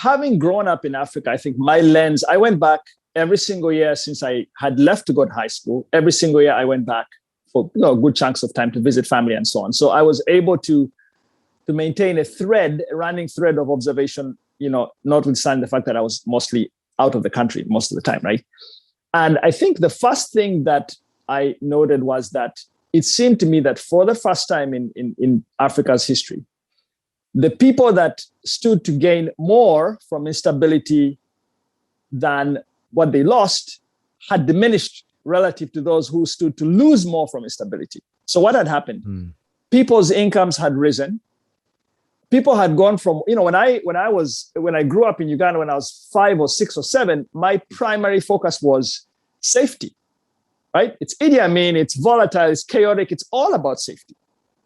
having grown up in Africa, I think my lens, I went back every single year since I had left to go to high school. Every single year I went back for good chunks of time to visit family and so on. So I was able to maintain a running thread of observation, notwithstanding the fact that I was mostly out of the country most of the time, right? And I think the first thing that I noted was that it seemed to me that for the first time in Africa's history, the people that stood to gain more from instability than what they lost had diminished relative to those who stood to lose more from instability. So what had happened? People's incomes had risen. People had gone from, when I grew up in Uganda, when I was 5 or 6 or 7, my primary focus was safety, right? It's Idi Amin, it's volatile, it's chaotic, it's all about safety.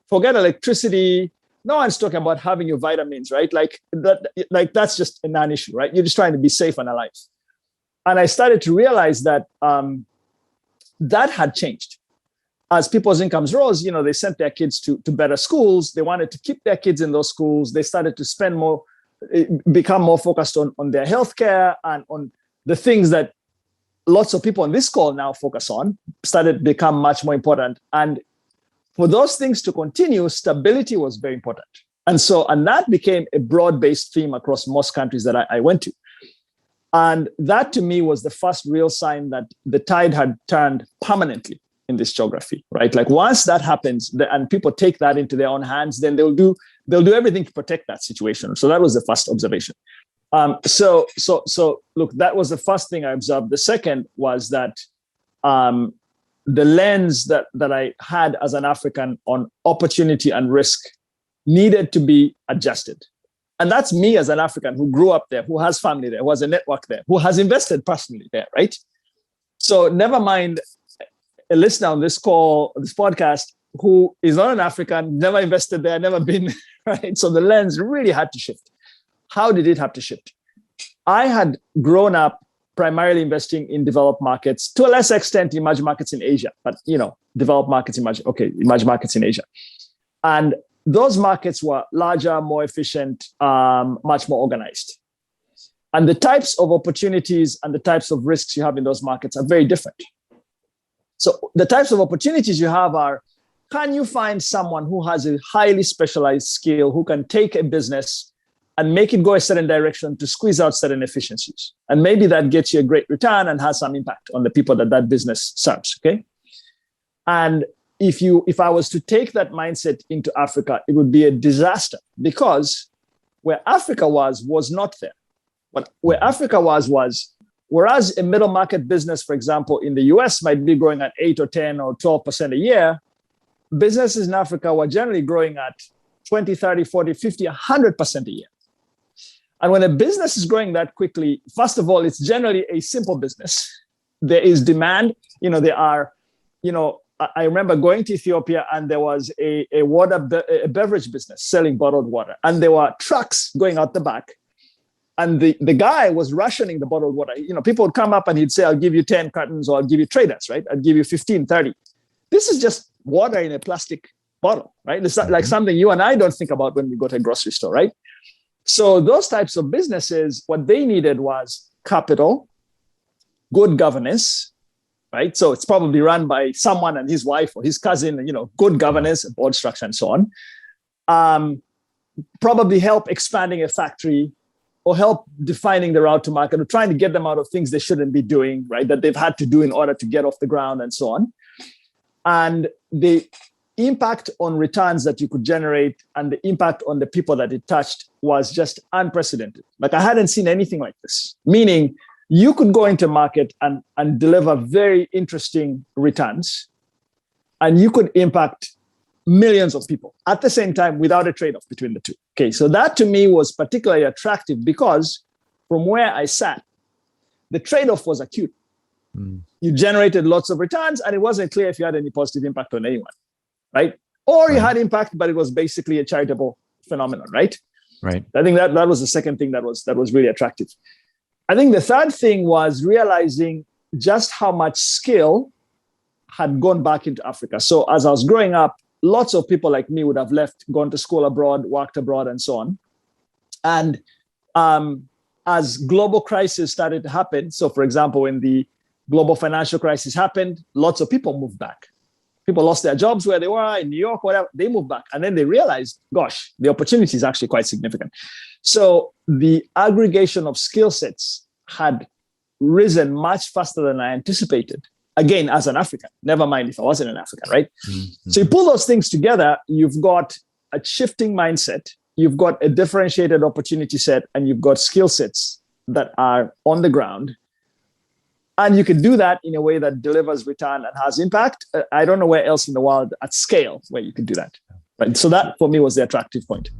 Forget electricity. No one's talking about having your vitamins, right? Like that's just a non-issue, right? You're just trying to be safe and alive. And I started to realize that that had changed. As people's incomes rose, they sent their kids to better schools. They wanted to keep their kids in those schools. They started to spend more, become more focused on their healthcare and on the things that lots of people on this call now focus on, started to become much more important. And for those things to continue, stability was very important. And that became a broad-based theme across most countries that I went to. And that to me was the first real sign that the tide had turned permanently in this geography, right? Like once that happens and people take that into their own hands, then they'll do everything to protect that situation. So that was the first observation. So look, that was the first thing I observed. The second was that the lens that I had as an African on opportunity and risk needed to be adjusted. And that's me as an African who grew up there, who has family there, who has a network there, who has invested personally there, right? So never mind a listener on this call, this podcast, who is not an African, never invested there, never been, right? So the lens really had to shift. How did it have to shift? I had grown up primarily investing in developed markets, to a lesser extent, emerging markets in Asia, but developed markets, emerging markets in Asia. And those markets were larger, more efficient, much more organized. And the types of opportunities and the types of risks you have in those markets are very different. So the types of opportunities you have are, can you find someone who has a highly specialized skill, who can take a business and make it go a certain direction to squeeze out certain efficiencies? And maybe that gets you a great return and has some impact on the people that business serves, okay? And if I was to take that mindset into Africa, it would be a disaster, because where Africa was not there. Where Africa was, whereas a middle market business, for example, in the US might be growing at 8 or 10 or 12% a year, businesses in Africa were generally growing at 20, 30, 40, 50, 100% a year. And when a business is growing that quickly, first of all, it's generally a simple business. There is demand. I remember going to Ethiopia, and there was a beverage business selling bottled water, and there were trucks going out the back, and the guy was rationing the bottled water. People would come up and he'd say, "I'll give you 10 cartons, or I'll give you traders, right? I'll give you 15, 30. This is just water in a plastic bottle, right? It's like something you and I don't think about when we go to a grocery store, right? So those types of businesses, what they needed was capital, good governance, right? So it's probably run by someone and his wife or his cousin, good governance, a board structure, and so on. Probably help expanding a factory, or help defining the route to market, or trying to get them out of things they shouldn't be doing, right? That they've had to do in order to get off the ground, and so on. And the impact on returns that you could generate and the impact on the people that it touched was just unprecedented. Like, I hadn't seen anything like this, meaning you could go into market and deliver very interesting returns, and you could impact millions of people at the same time without a trade-off between the two. Okay, so that to me was particularly attractive, because from where I sat, the trade-off was acute. You generated lots of returns, and it wasn't clear if you had any positive impact on anyone, right? Or you had impact, but it was basically a charitable phenomenon, right? Right. I think that was the second thing that was really attractive. I think the third thing was realizing just how much skill had gone back into Africa. So as I was growing up, lots of people like me would have left, gone to school abroad, worked abroad, and so on. And as global crises started to happen, so for example, when the global financial crisis happened, lots of people moved back. People lost their jobs where they were in New York, whatever. They moved back. And then they realized, gosh, the opportunity is actually quite significant. So the aggregation of skill sets had risen much faster than I anticipated. Again, as an African, never mind if I wasn't an African, right? Mm-hmm. So you pull those things together, you've got a shifting mindset, you've got a differentiated opportunity set, and you've got skill sets that are on the ground. And you can do that in a way that delivers return and has impact. I don't know where else in the world at scale where you can do that. Right? So that for me was the attractive point.